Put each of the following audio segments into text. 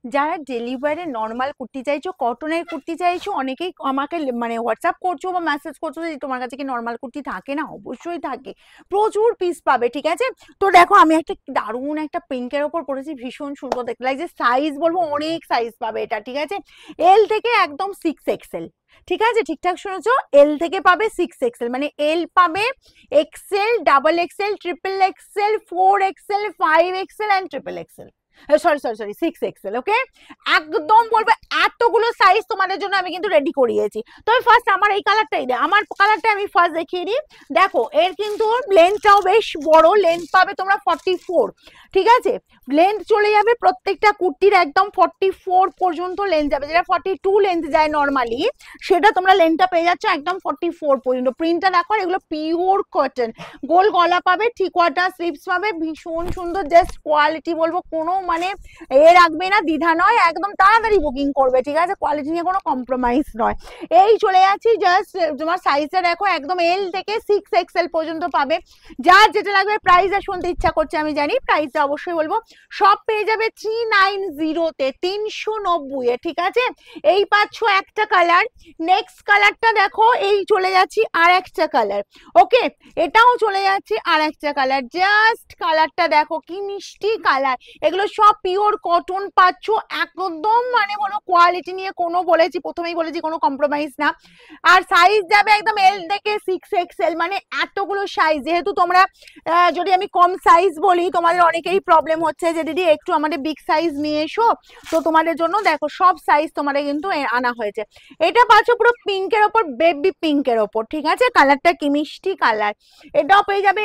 যারা delivery normal kurti চাইছো, কটনের কুর্তি চাইছো, অনেকেই আমাকে মানে হোয়াটসঅ্যাপ করছো বা মেসেজ করছো যে তোমার কাছে কি নর্মাল কুর্তি থাকে না? অবশ্যই থাকে, প্রচুর পিস পাবে, ঠিক আছে? তো দেখো আমি একটা দারুণ একটা পিঙ্কের ওপর পরেছি, ভীষণ সুন্দর দেখতে লাগছে। সাইজ বলবো অনেক সাইজ পাবে এটা, ঠিক আছে? এল থেকে একদম 6XL, ঠিক আছে? ঠিকঠাক শুনেছো, এল থেকে পাবে 6XL, মানে এল পাবে, XL, double XL, triple XL, 4XL, 5XL and triple XL, sorry sorry sorry 6XL। Okay, একদম বলবো এতগুলো সাইজ তোমাদের জন্য আমি কিন্তু রেডি করিয়েছি। তবে ফার্স্ট আমার এই কালারটাই দে, আমার কালারটা আমি ফার্স্ট দেখিয়ে দিই। দেখো এর কিন্তু লেন্থটাও বেশ বড়, লেন্থ পাবে তোমরা 44, ঠিক আছে? লেন্থ চলে যাবে প্রত্যেকটা কুর্তির একদম 44 পর্যন্ত লেন্থ যাবে, যেটা 42 লেন্থ যায় নর্মালি, সেটা তোমরা লেন্থটা পেয়ে যাচ্ছ একদম 44 পর্যন্ত। প্রিন্টটা দেখো, এগুলো পিওর কটন, গোল গলা পাবে, থ্রি কোয়ার্টার স্লিভস পাবে, ভীষণ সুন্দর, জাস্ট কোয়ালিটি বলবো কোনো মানে এ রাখবে না, দ্বিধা নয়, একদম তাড়াতাড়ি বুকিং করবে, ঠিক আছে? কোয়ালিটি নিয়ে কোনো কম্প্রোমাইজ নয়। এই চলে যাচ্ছি, জাস্ট তোমার সাইজটা দেখো একদম এল থেকে 6XL পর্যন্ত পাবে। যার যেটা লাগবে প্রাইস আর শুনতে ইচ্ছা করছে আমি জানি, প্রাইসটা অবশ্যই বলবো। সব পেয়ে যাবে 390-তে, 390-এ, ঠিক আছে? এই পাচ্ছ একটা কালার। নেক্সট কালারটা দেখো, এই চলে যাচ্ছি আর একটা কালার। ওকে, এটাও চলে যাচ্ছে আর একটা কালার, জাস্ট কালারটা দেখো কি মিষ্টি কালার। এগুলো সব পিওর কটন পাচ্ছ একদম, মানে কোনো কোয়ালিটি নিয়ে কোনো, বলেছি প্রথমেই বলেছি, কোনো কম্প্রোমাইজ না। আর সাইজ যাবে একদম এল থেকে 6XL, মানে এতগুলো সাইজ। যেহেতু তোমরা যদি আমি কম সাইজ বলি, তোমাদের অনেকেই প্রবলেম হচ্ছে যে দিদি একটু আমাদের বিগ সাইজ নিয়ে এসো, তো তোমাদের জন্য দেখো সব সাইজ তোমাদের কিন্তু আনা হয়েছে। এটা পাচ্ছ পুরো পিঙ্কের ওপর, বেবি পিঙ্কের ওপর, ঠিক আছে? কালারটা কি মিষ্টি কালার। এটাও পেয়ে যাবে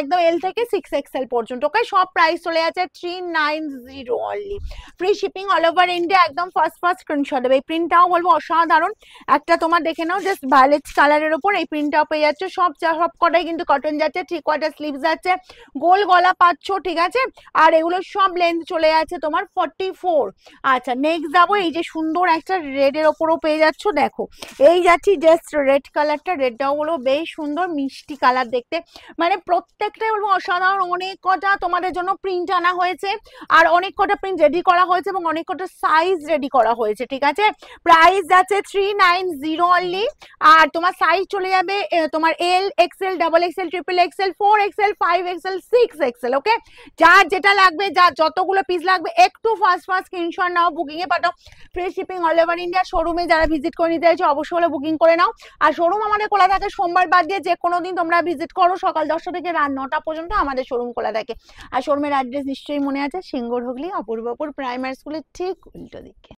একদম এল থেকে 6XL পর্যন্ত। ওকে, সব প্রাইস চলে আছে 390 only, free shipping all over India. একদম ফার্স্ট স্ক্রিনশট দেবে। এই প্রিন্টটাও বলবো অসাধারণ একটা, তোমার দেখে নাও, জাস্ট ভায়োলেট কালারের ওপর এই প্রিন্টটাও পেয়ে যাচ্ছে। সব কটাই কিন্তু কটন যাচ্ছে, থ্রি কোয়ার্টার স্লিভস যাচ্ছে, গোল গলা পাচ্ছ, ঠিক আছে? আর এগুলো সব লেন্থ চলে যাচ্ছে তোমার 44। আচ্ছা, নেক্সট যাবো, এই যে সুন্দর একটা রেড এর ওপরও পেয়ে যাচ্ছ, দেখো এই যাচ্ছি জাস্ট রেড কালারটা, রেডটাও বলবো বেশ সুন্দর মিষ্টি কালার দেখতে, মানে প্রত্যেকটাই বলবো অসাধারণ। অনেক কটা তোমাদের জন্য প্রিন্ট আনা হয়েছে, আর অনেক কটা প্রিন্ট রেডি করা হয়েছে, এবং অনেক কটা সাইজ রেডি করা হয়েছে, ঠিক আছে? প্রাইস যাচ্ছে 390 অনলি। আর তোমার সাইজ চলে যাবে তোমার L, XL, double XL, triple XL, 4XL, 5XL, 6XL। Okay, যার যেটা লাগবে, যার যতগুলো পিস লাগবে, একটু ফার্স্ট স্ক্রিনশট নাও, বুকিং এ পাঠাও, free shipping all over India. শোরুমে যারা ভিজিট করে নিতে চাইছো অবশ্যই হলে বুকিং করে নাও। আর শোরুম আমাদের খোলা থাকে সোমবার বাদ দিয়ে যে কোনো দিন তোমরা ভিজিট করো, সকাল 10টা থেকে রাত 9টা পর্যন্ত আমাদের শোরুম খোলা থাকে। আর শোরুমের অ্যাড্রেস নিশ্চয়ই মনে আছে, সিঙ্গুর হুগলি, অপূর্বপুর প্রাইমারি স্কুলের ঠিক উল্টো দিকে।